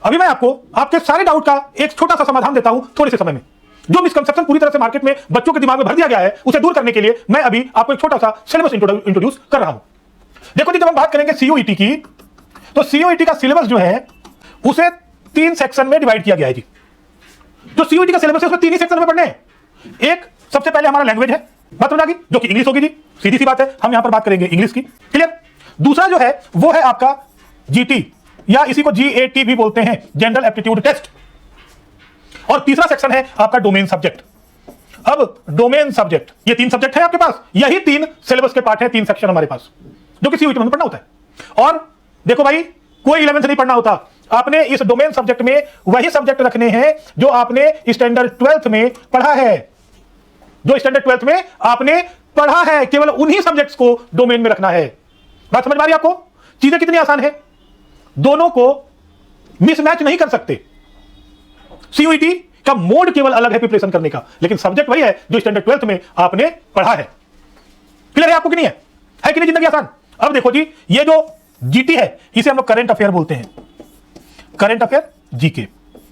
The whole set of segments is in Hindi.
अभी मैं आपको आपके सारे डाउट का एक छोटा सा समाधान देता हूं थोड़े से समय में। जो मिसकंसेप्शन पूरी तरह से मार्केट में बच्चों के दिमाग में भर दिया गया है, उसे दूर करने के लिए मैं अभी आपको एक छोटा सा सिलेबस इंट्रोड्यूस कर रहा हूं। देखो जी, जब हम बात करेंगे सीयूईटी की, तो सीयूईटी का सिलेबस जो है उसे 3 सेक्शन में डिवाइड किया गया है जी। जो सीयूईटी का सिलेबस है उसमें 3 ही सेक्शन में पढ़ने हैं। एक सबसे पहले हमारा लैंग्वेज है, बात समझ आ गई, जो कि इंग्लिश होगी जी, सीधी सी बात है, हम यहां पर बात करेंगे इंग्लिश की। क्लियर। दूसरा जो है वो है आपका जीटी, या इसी को जीएटी भी बोलते हैं, जनरल एप्टीट्यूड टेस्ट। और तीसरा सेक्शन है आपका डोमेन सब्जेक्ट। अब डोमेन सब्जेक्ट, ये 3 सब्जेक्ट है आपके पास, यही 3 सिलेबस के पार्ट है, 3 सेक्शन हमारे पास, जो कि सीयूईटी में पढ़ना होता है। और देखो भाई, कोई 11th नहीं पढ़ना होता, आपने इस डोमेन सब्जेक्ट में वही सब्जेक्ट रखने हैं जो आपने स्टैंडर्ड 12th में पढ़ा है। जो स्टैंडर्ड 12th में आपने पढ़ा है, केवल उन्हीं सब्जेक्ट्स को डोमेन में रखना है। बात समझ में आ रही है आपको? चीजें कितनी आसान है, दोनों को मिसमैच नहीं कर सकते। सीयूईटी का मोड केवल अलग है प्रिपरेशन करने का, लेकिन सब्जेक्ट वही है जो स्टैंडर्ड 12th में आपने पढ़ा है। क्लियर है आपको कि नहीं है? है कि नहीं जिंदगी आसान? अब देखो जी, ये जो जीटी है इसे हम लोग करंट अफेयर बोलते हैं। Current affair, GK,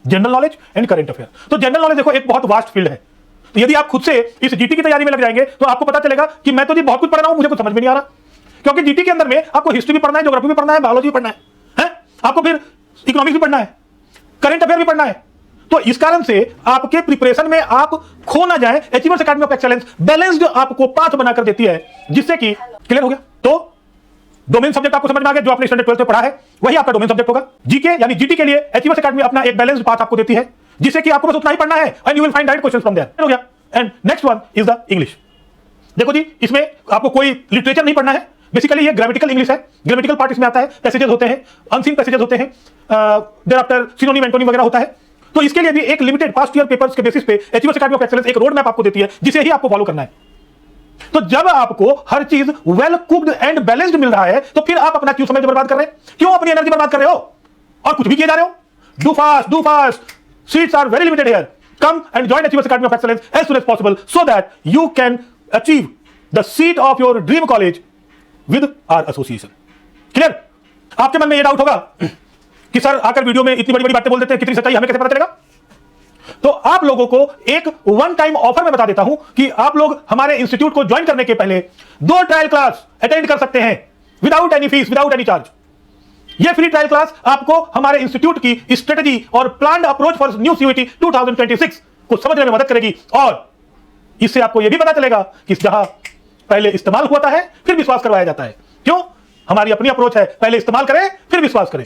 general knowledge and current affair. तो जनरल नॉलेज देखो एक बहुत वास्ट फील्ड है। तो यदि आप खुद से इस जीटी की तैयारी में लग जाएंगे तो आपको पता चलेगा कि मैं तो जी बहुत कुछ पढ़ रहा हूं, मुझे कुछ समझ में नहीं आ रहा। क्योंकि जीटी के अंदर में आपको हिस्ट्री भी पढ़ना है, ज्योग्राफी भी पढ़ना है, बायोलॉजी भी पढ़ना है, आपको फिर इकोनॉमिक्स भी पढ़ना है, करंट अफेयर भी पढ़ना है। तो इस कारण से आपके प्रिपरेशन में आप खो ना जाए, achievers Academy of excellence balanced आपको पाथ बनाकर देती है, जिससे कि क्लियर हो गया। तो डोमेन सब्जेक्ट आपको समझ में आ गया, जो आपने स्टैंडर्ड 12th में पढ़ा है वही आपका डोमेन सब्जेक्ट होगा। जीके यानी जीटी के लिए अचीवर्स एकेडमी अपना एक बैलेंस्ड पाथ आपको देती है, जिससे कि आपको बस उतना ही पढ़ना है and you will find right questions from there. हो गया। And next one is the English. देखो जी, इसमें आपको कोई लिटरेचर नहीं पढ़ना है, बेसिकली ये ग्रामेटिकल इंग्लिश है। ग्रामेटिकल पार्ट इसमें आता है, पैसेजेस होते हैं, अनसीन पैसेजेस होते हैं, देयर आफ्टर सिनोनिम एंटोनिम वगैरह होता है। तो इसके लिए भी एक लिमिटेड पास्ट ईयर पेपर्स के बेसिस पे अचीवर्स एकेडमी ऑफ एक्सीलेंस एक रोड मैप आपको देती है, जिसे ही आपको फॉलो करना है। तो जब आपको हर चीज वेल कुक्ड एंड बैलेंस्ड मिल रहा है, तो फिर आप अपना क्यों समय बर्बाद कर रहे हैं, क्यों अपनी एनर्जी बर्बाद कर रहे हो और कुछ भी किए जा रहे हो? Do fast, seats are very limited here. Come and join Achievers Academy of Excellence as soon as possible so that you can achieve the seat of your dream college with our association. Clear? आपके मन में यह डाउट होगा कि सर आकर वीडियो में इतनी बड़ी बड़ी बातें बोल देते हैं, कितनी सच्चाई हमें कैसे पता चलेगा? तो आप लोगों को एक वन टाइम ऑफर में बता देता हूं कि आप लोग हमारे इंस्टीट्यूट को ज्वाइन करने के पहले 2 ट्रायल क्लास अटेंड कर सकते हैं without any fees, without any charge. ये फ्री ट्रायल क्लास आपको हमारे इंस्टीट्यूट की स्ट्रेटजी और planned approach for new CUET 2026 को समझने में मदद करेगी, और इससे आपको यह भी पता चलेगा कि जहां पहले इस्तेमाल हुआ है फिर विश्वास करवाया जाता है। क्यों? हमारी अपनी अप्रोच है, पहले इस्तेमाल करें फिर विश्वास करें।